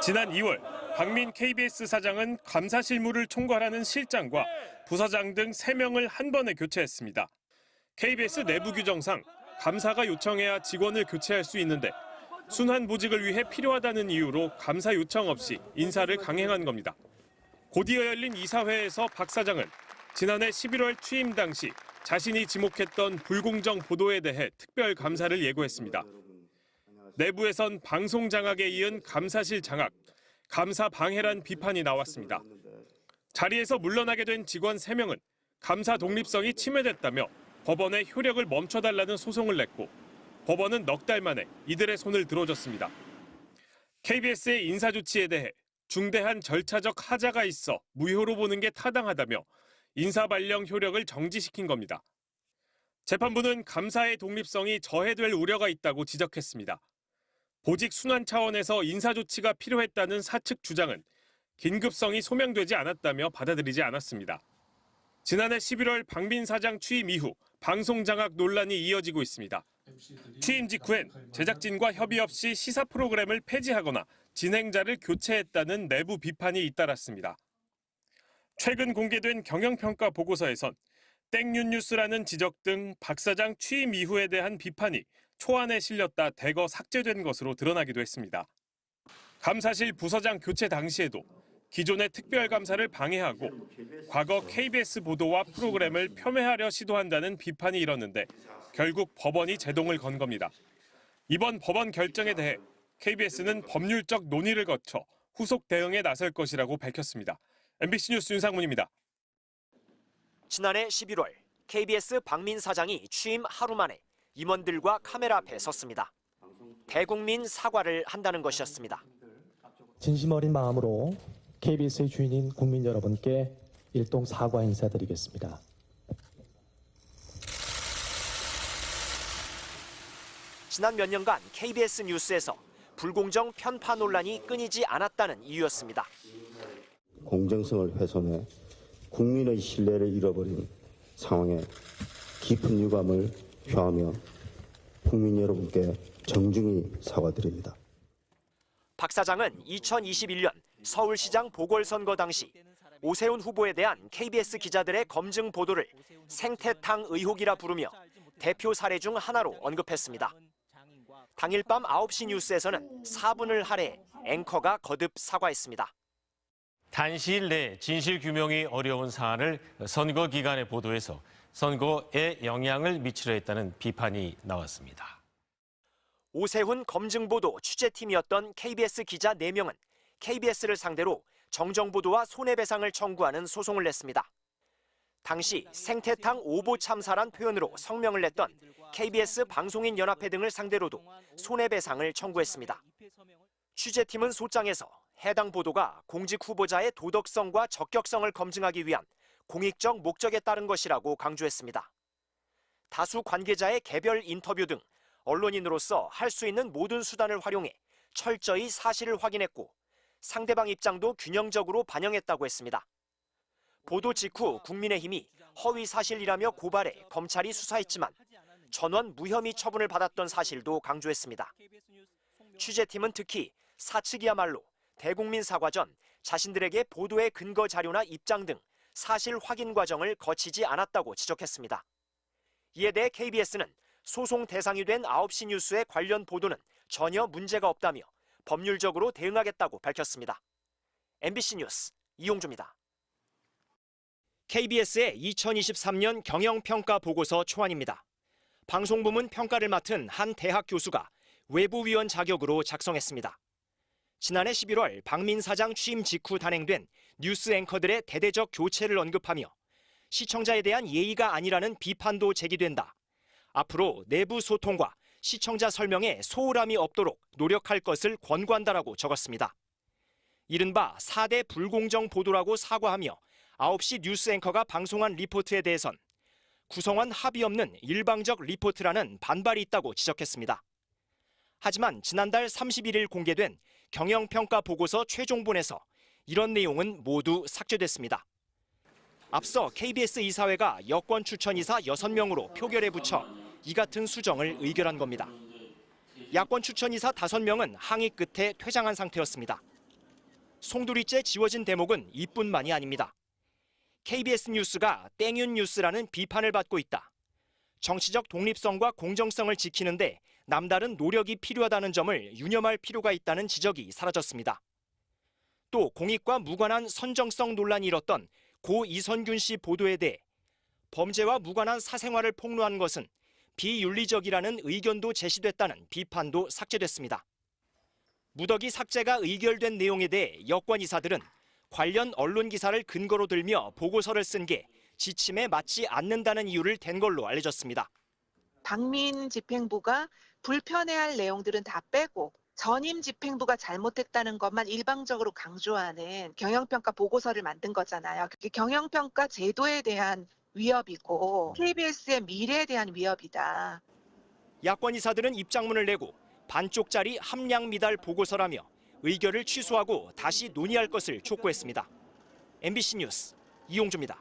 지난 2월 박민 KBS 사장은 감사 실무를 총괄하는 실장과 부사장 등 3명을 한 번에 교체했습니다. KBS 내부 규정상 감사가 요청해야 직원을 교체할 수 있는데 순환 보직을 위해 필요하다는 이유로 감사 요청 없이 인사를 강행한 겁니다. 곧이어 열린 이사회에서 박 사장은 지난해 11월 취임 당시 자신이 지목했던 불공정 보도에 대해 특별 감사를 예고했습니다. 내부에선 방송 장악에 이은 감사실 장악, 감사 방해란 비판이 나왔습니다. 자리에서 물러나게 된 직원 3명은 감사 독립성이 침해됐다며 법원에 효력을 멈춰달라는 소송을 냈고 법원은 넉 달 만에 이들의 손을 들어줬습니다. KBS의 인사 조치에 대해 중대한 절차적 하자가 있어 무효로 보는 게 타당하다며 인사 발령 효력을 정지시킨 겁니다. 재판부는 감사의 독립성이 저해될 우려가 있다고 지적했습니다. 보직 순환 차원에서 인사 조치가 필요했다는 사측 주장은 긴급성이 소명되지 않았다며 받아들이지 않았습니다. 지난해 11월 박민 사장 취임 이후 방송 장악 논란이 이어지고 있습니다. 취임 직후엔 제작진과 협의 없이 시사 프로그램을 폐지하거나 진행자를 교체했다는 내부 비판이 잇따랐습니다. 최근 공개된 경영평가 보고서에선 땡뉴뉴스라는 지적 등 박 사장 취임 이후에 대한 비판이 초안에 실렸다 대거 삭제된 것으로 드러나기도 했습니다. 감사실 부서장 교체 당시에도 기존의 특별감사를 방해하고 과거 KBS 보도와 프로그램을 폄훼하려 시도한다는 비판이 일었는데 결국 법원이 제동을 건 겁니다. 이번 법원 결정에 대해 KBS는 법률적 논의를 거쳐 후속 대응에 나설 것이라고 밝혔습니다. MBC 뉴스 윤상문입니다. 지난해 11월 KBS 박민 사장이 취임 하루 만에 임원들과 카메라 앞에 섰습니다. 대국민 사과를 한다는 것이었습니다. 진심 어린 마음으로 KBS의 주인인 국민 여러분께 일동 사과 인사드리겠습니다. 지난 몇 년간 KBS 뉴스에서 불공정 편파 논란이 끊이지 않았다는 이유였습니다. 공정성을 훼손해 국민의 신뢰를 잃어버린 상황에 깊은 유감을 표하며 국민 여러분께 정중히 사과드립니다. 박 사장은 2021년 서울시장 보궐선거 당시 오세훈 후보에 대한 KBS 기자들의 검증 보도를 생태탕 의혹이라 부르며 대표 사례 중 하나로 언급했습니다. 당일 밤 9시 뉴스에서는 4분을 할애 앵커가 거듭 사과했습니다. 단시일 내 진실 규명이 어려운 사안을 선거 기간에 보도해서 선거에 영향을 미치려 했다는 비판이 나왔습니다. 오세훈 검증보도 취재팀이었던 KBS 기자 4명은 KBS를 상대로 정정보도와 손해배상을 청구하는 소송을 냈습니다. 당시 생태탕 오보 참사란 표현으로 성명을 냈던 KBS 방송인연합회 등을 상대로도 손해배상을 청구했습니다. 취재팀은 소장에서 해당 보도가 공직 후보자의 도덕성과 적격성을 검증하기 위한 공익적 목적에 따른 것이라고 강조했습니다. 다수 관계자의 개별 인터뷰 등 언론인으로서 할 수 있는 모든 수단을 활용해 철저히 사실을 확인했고 상대방 입장도 균형적으로 반영했다고 했습니다. 보도 직후 국민의힘이 허위 사실이라며 고발해 검찰이 수사했지만 전원 무혐의 처분을 받았던 사실도 강조했습니다. 취재팀은 특히 사측이야말로 대국민 사과 전 자신들에게 보도의 근거 자료나 입장 등 사실 확인 과정을 거치지 않았다고 지적했습니다. 이에 대해 KBS는 소송 대상이 된 9시 뉴스의 관련 보도는 전혀 문제가 없다며 법률적으로 대응하겠다고 밝혔습니다. MBC 뉴스 이용주입니다. KBS의 2023년 경영평가 보고서 초안입니다. 방송부문 평가를 맡은 한 대학 교수가 외부위원 자격으로 작성했습니다. 지난해 11월 박민 사장 취임 직후 단행된 뉴스 앵커들의 대대적 교체를 언급하며 시청자에 대한 예의가 아니라는 비판도 제기된다. 앞으로 내부 소통과 시청자 설명에 소홀함이 없도록 노력할 것을 권고한다라고 적었습니다. 이른바 4대 불공정 보도라고 사과하며 9시 뉴스 앵커가 방송한 리포트에 대해선 구성원 합의 없는 일방적 리포트라는 반발이 있다고 지적했습니다. 하지만 지난달 31일 공개된 경영평가 보고서 최종본에서 이런 내용은 모두 삭제됐습니다. 앞서 KBS 이사회가 여권 추천이사 6명으로 표결에 붙여 이 같은 수정을 의결한 겁니다. 야권 추천이사 5명은 항의 끝에 퇴장한 상태였습니다. 송두리째 지워진 대목은 이뿐만이 아닙니다. KBS 뉴스가 땡윤 뉴스라는 비판을 받고 있다. 정치적 독립성과 공정성을 지키는데 남다른 노력이 필요하다는 점을 유념할 필요가 있다는 지적이 사라졌습니다. 또 공익과 무관한 선정성 논란이 일었던 고 이선균 씨 보도에 대해 범죄와 무관한 사생활을 폭로한 것은 비윤리적이라는 의견도 제시됐다는 비판도 삭제됐습니다. 무더기 삭제가 의결된 내용에 대해 여권 이사들은 관련 언론 기사를 근거로 들며 보고서를 쓴 게 지침에 맞지 않는다는 이유를 댄 걸로 알려졌습니다. 박민 집행부가 불편해할 내용들은 다 빼고 전임 집행부가 잘못했다는 것만 일방적으로 강조하는 경영평가 보고서를 만든 거잖아요. 그게 경영평가 제도에 대한 위협이고 KBS의 미래에 대한 위협이다. 야권 이사들은 입장문을 내고 반쪽짜리 함량 미달 보고서라며 의결을 취소하고 다시 논의할 것을 촉구했습니다. MBC 뉴스 이용주입니다.